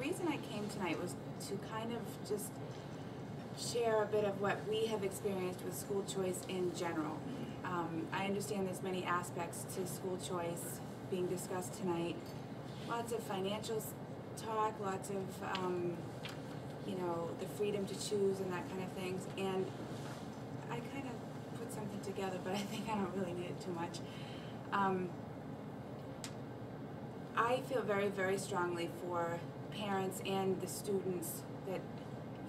reason I came tonight was to kind of just share a bit of what we have experienced with school choice in general. I understand there's many aspects to school choice being discussed tonight. Lots of financial talk, lots of, you know, the freedom to choose and that kind of things. And I kind of put something together, but I think I don't really need it too much. I feel very, very strongly for parents and the students that,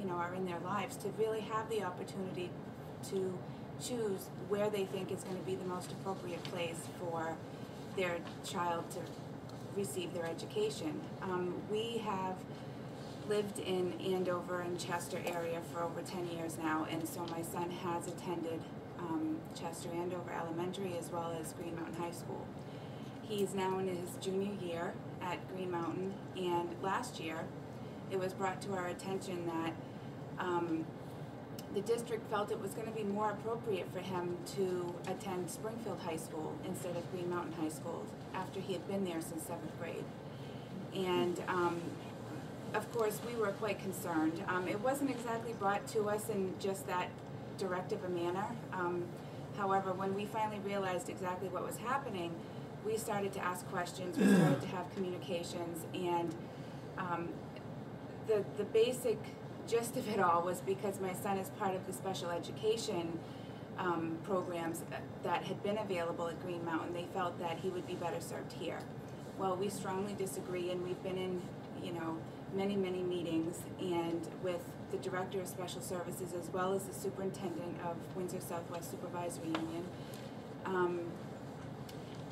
you know, are in their lives to really have the opportunity to choose where they think is going to be the most appropriate place for their child to receive their education. We have lived in Andover and Chester area for over 10 years now, and so my son has attended Chester Andover Elementary as well as Green Mountain High School. He's now in his junior year at Green Mountain, and last year it was brought to our attention that the district felt it was going to be more appropriate for him to attend Springfield High School instead of Green Mountain High School after he had been there since 7th grade. And of course we were quite concerned. It wasn't exactly brought to us in just that directive a manner. However, when we finally realized exactly what was happening, we started to ask questions, we started to have communications, and the basic gist of it all was because my son is part of the special education programs that had been available at Green Mountain. They felt that he would be better served here. Well, we strongly disagree, and we've been in, you know, many, many meetings, and with the Director of Special Services as well as the Superintendent of Windsor Southwest Supervisory Union.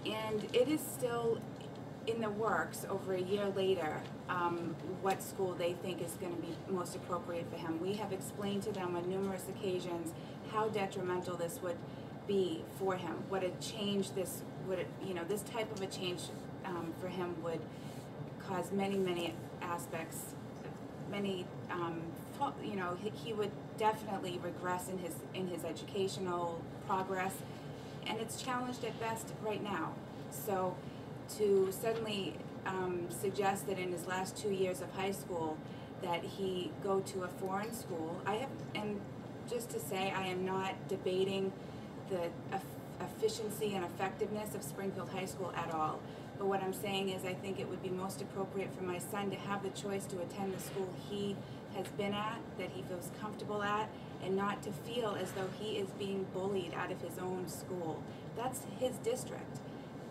And it is still in the works over a year later what school they think is going to be most appropriate for him. We have explained to them on numerous occasions how detrimental this would be for him, what a change this would, you know, this type of a change for him would cause many, many aspects, many, you know, he would definitely regress in his educational progress, and it's challenged at best right now. So to suddenly suggest that in his last 2 years of high school that he go to a foreign school, and just to say, I am not debating the efficiency and effectiveness of Springfield High School at all. But what I'm saying is I think it would be most appropriate for my son to have the choice to attend the school he has been at, that he feels comfortable at, and not to feel as though he is being bullied out of his own school. That's his district.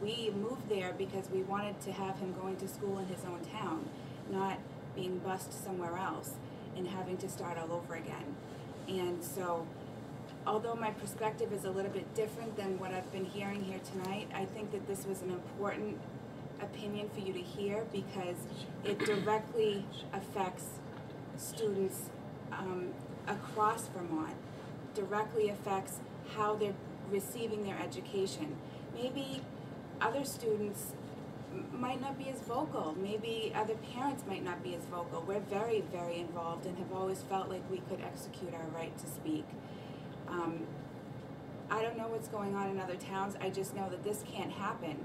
We moved there because we wanted to have him going to school in his own town, not being bused somewhere else and having to start all over again. And so, although my perspective is a little bit different than what I've been hearing here tonight, I think that this was an important opinion for you to hear because it directly affects students across Vermont, directly affects how they're receiving their education. Maybe other students might not be as vocal. Maybe other parents might not be as vocal. We're very, very involved and have always felt like we could execute our right to speak. I don't know what's going on in other towns. I just know that this can't happen.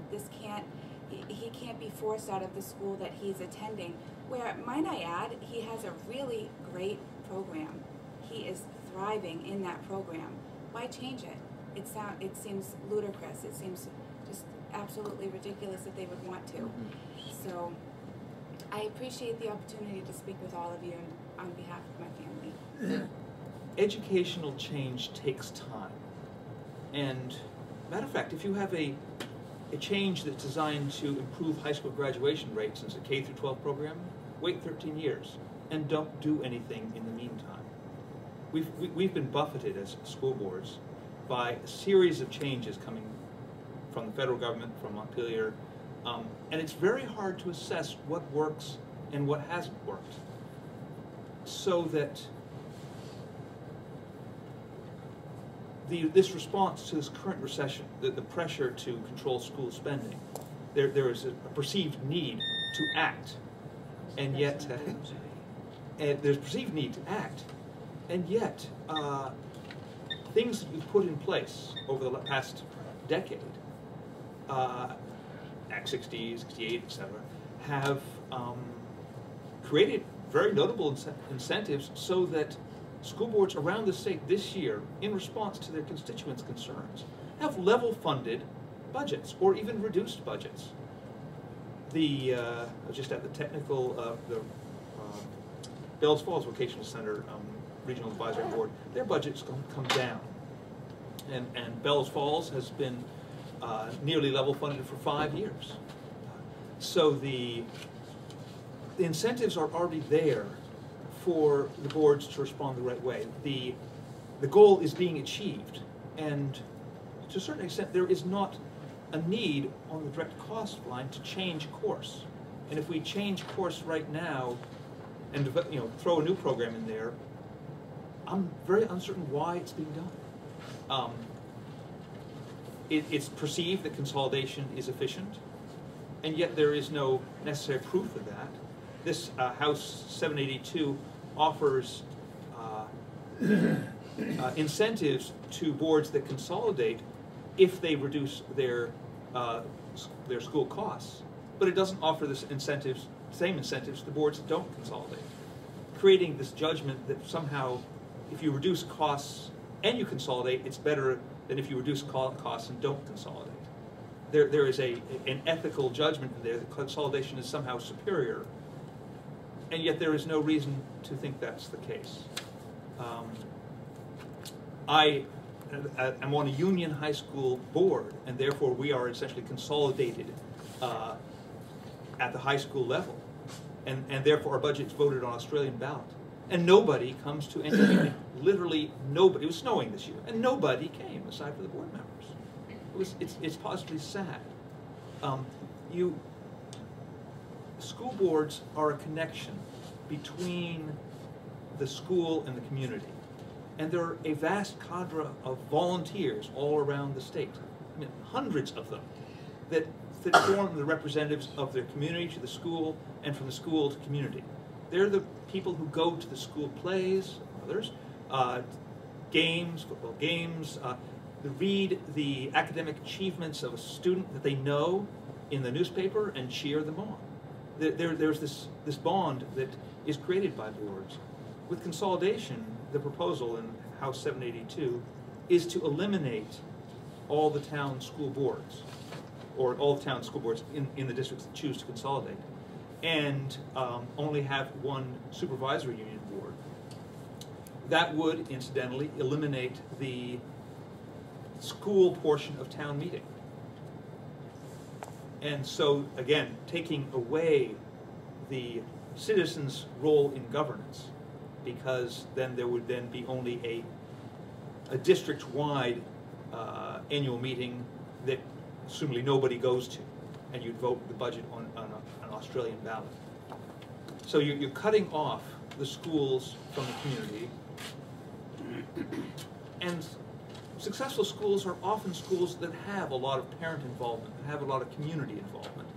He can't be forced out of the school that he's attending, where, might I add, he has a really great program. He is thriving in that program. Why change it? It seems ludicrous. It seems just absolutely ridiculous that they would want to. So I appreciate the opportunity to speak with all of you on behalf of my family. Educational change takes time. And matter of fact, if you have a change that's designed to improve high school graduation rates as a K through 12 program, wait 13 years and don't do anything in the meantime. We've been buffeted as school boards by a series of changes coming from the federal government, from Montpelier, and it's very hard to assess what works and what hasn't worked. So that this response to this current recession, the pressure to control school spending, there is a perceived need to act, and yet there's perceived need to act, and yet things that you've put in place over the past decade, Act 60, 68, etc., have created very notable incentives so that school boards around the state this year, in response to their constituents' concerns, have level-funded budgets or even reduced budgets. I was just at the technical, Bells Falls Vocational Center Regional Advisory Board. Their budget's come down, and Bells Falls has been nearly level-funded for 5 years. So the incentives are already there for the boards to respond the right way. The goal is being achieved, and to a certain extent there is not a need on the direct cost line to change course. And if we change course right now and throw a new program in there, I'm very uncertain why it's being done. It's perceived that consolidation is efficient, and yet there is no necessary proof of that. This House 782 offers incentives to boards that consolidate if they reduce their school costs, but it doesn't offer the same incentives to boards that don't consolidate, creating this judgment that somehow if you reduce costs and you consolidate, it's better than if you reduce costs and don't consolidate. There is an ethical judgment in there that consolidation is somehow superior, and yet there is no reason to think that's the case. I'm on a union high school board, and therefore we are essentially consolidated at the high school level, and therefore our budget's voted on Australian ballot. And nobody comes to any meeting. Literally nobody. It was snowing this year, and nobody came aside from the board members. It's positively sad. School boards are a connection between the school and the community. And there are a vast cadre of volunteers all around the state. I mean, hundreds of them that form the representatives of their community to the school and from the school to community. They're the people who go to the school plays, others, games, football games, read the academic achievements of a student that they know in the newspaper and cheer them on. There's this bond that is created by boards. With consolidation, the proposal in House 782 is to eliminate all the town school boards, or all the town school boards in the districts that choose to consolidate, and only have one supervisory union board. That would, incidentally, eliminate the school portion of town meeting. And so, again, taking away the citizens' role in governance, because then there would then be only a district-wide annual meeting that assumably nobody goes to, and you'd vote the budget on an Australian ballot. So you're cutting off the schools from the community, and successful schools are often schools that have a lot of parent involvement, that have a lot of community involvement.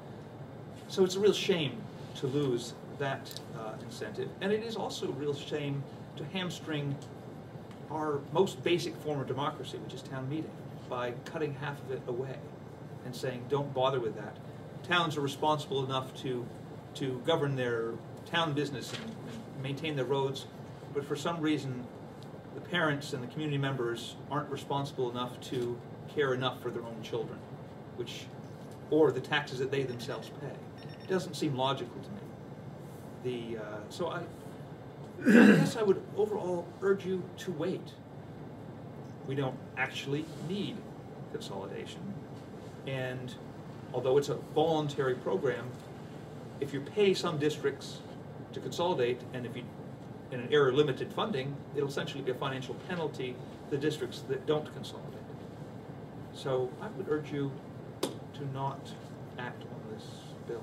So it's a real shame to lose that incentive, and it is also a real shame to hamstring our most basic form of democracy, which is town meeting, by cutting half of it away and saying don't bother with that. Towns are responsible enough to govern their town business and maintain their roads, but for some reason the parents and the community members aren't responsible enough to care enough for their own children, or the taxes that they themselves pay. It doesn't seem logical to me. So I guess I would overall urge you to wait. We don't actually need consolidation, and although it's a voluntary program, if you pay some districts to consolidate, and if you in an area of limited funding, it'll essentially be a financial penalty to the districts that don't consolidate. So I would urge you to not act on this bill.